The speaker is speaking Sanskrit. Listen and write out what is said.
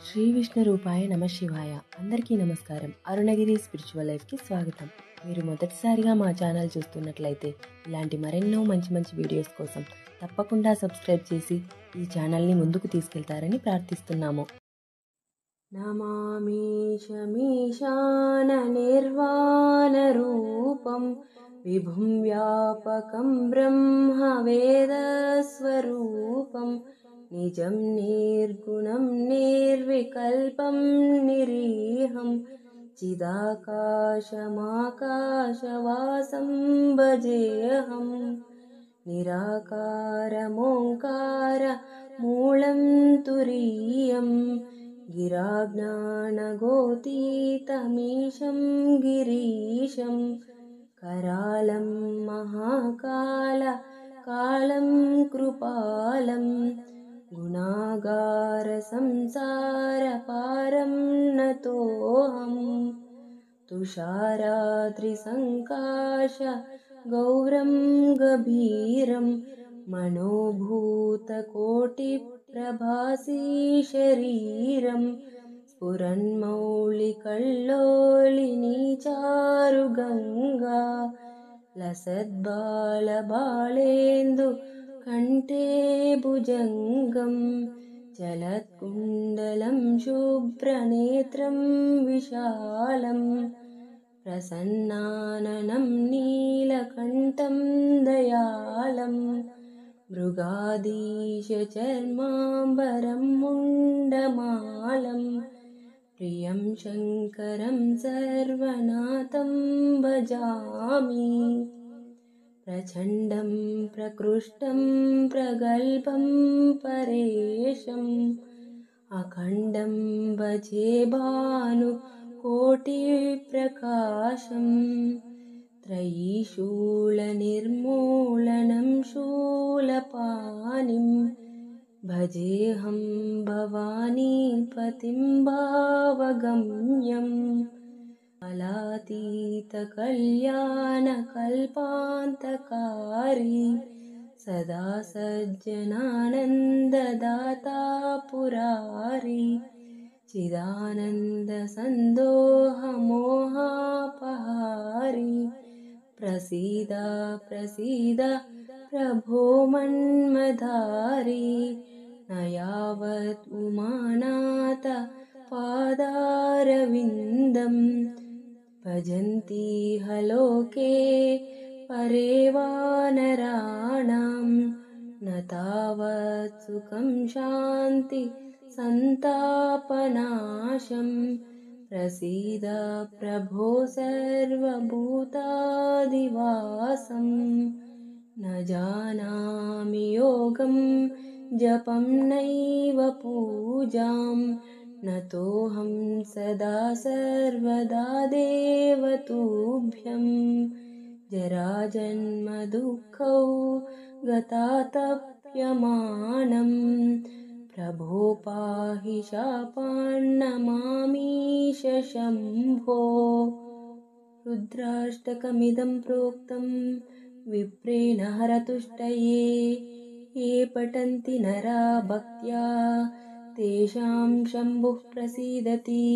శ్రీ విష్ణు రూపాయ నమ శివాయ. అందరికీ నమస్కారం. అరుణగిరి స్పిరిచువల్ లైఫ్కి స్వాగతం. మీరు మొదటిసారిగా మా ఛానల్ చూస్తున్నట్లయితే ఇలాంటి మరెన్నో మంచి మంచి వీడియోస్ కోసం తప్పకుండా సబ్స్క్రైబ్ చేసి ఈ ఛానల్ని ముందుకు తీసుకెళ్తారని ప్రార్థిస్తున్నాము. నమామీశమీశాన నిర్వాణ రూపం విభుం వ్యాపకం బ్రహ్మ వేద స్వరూపం నిజం నిర్గుణం నిర్వికల్పం నిరీహం చిదాకాశమాకాశవాసం భజేహం నిరాకారమోంకార మూలం తురీయం గిరాజ్ఞానగోతీతమీశం గిరీశం करालं महाकाल कालं कृपालं गुणागार संसार पारं नतोऽहं तुषाराद्रिसङ्काश गौरं गभीरं मनोभूतकोटिप्रभासी शरीरं स्फुरन्मौलिकल्लोलिनी चारुगङ्गा लसद्बालबालेन्दु कण्ठे भुजङ्गं चलत्कुण्डलं शुभ्रनेत्रं विशालं प्रसन्नाननं नीलकण्ठं दयालं मृगाधीशचर्माम्बरं मुण्डमालं प्रियं शङ्करं सर्वनाथं भजामि प्रचण्डं प्रकृष्टं प्रगल्भं परेशम् अखण्डं भजे भानुकोटिप्रकाशं त्रयीशूलनिर्मूलनं शूलपाणिं भजेऽहं भवानीपतिं भावगम्यं कालातीतकल्याणकल्पान्तकारी सदा सज्जनानन्ददाता पुरारी चिदानन्दसन्दोहमोहापहारी प्रसीद प्रसीद प्रभो मन्मधारी न यावत् उमानाथ पादारविन्दं भजन्ति हलोके परे वानराणां न तावत् सुखं शान्ति सन्तापनाशं प्रसीद प्रभो सर्वभूतादिवासं न जानामि योगं जपं नैव पूजां नतोऽहं सदा सर्वदा देवतुभ्यं जराजन्मदुःखौ गतातप्यमानं प्रभो पाहि शापान्नमामीश शम्भो। रुद्राष्टकमिदं प्रोक्तं विप्रेण हरतुष्टये ये पठन्ति नरा भक्त्या तेषां शम्भुः प्रसीदति।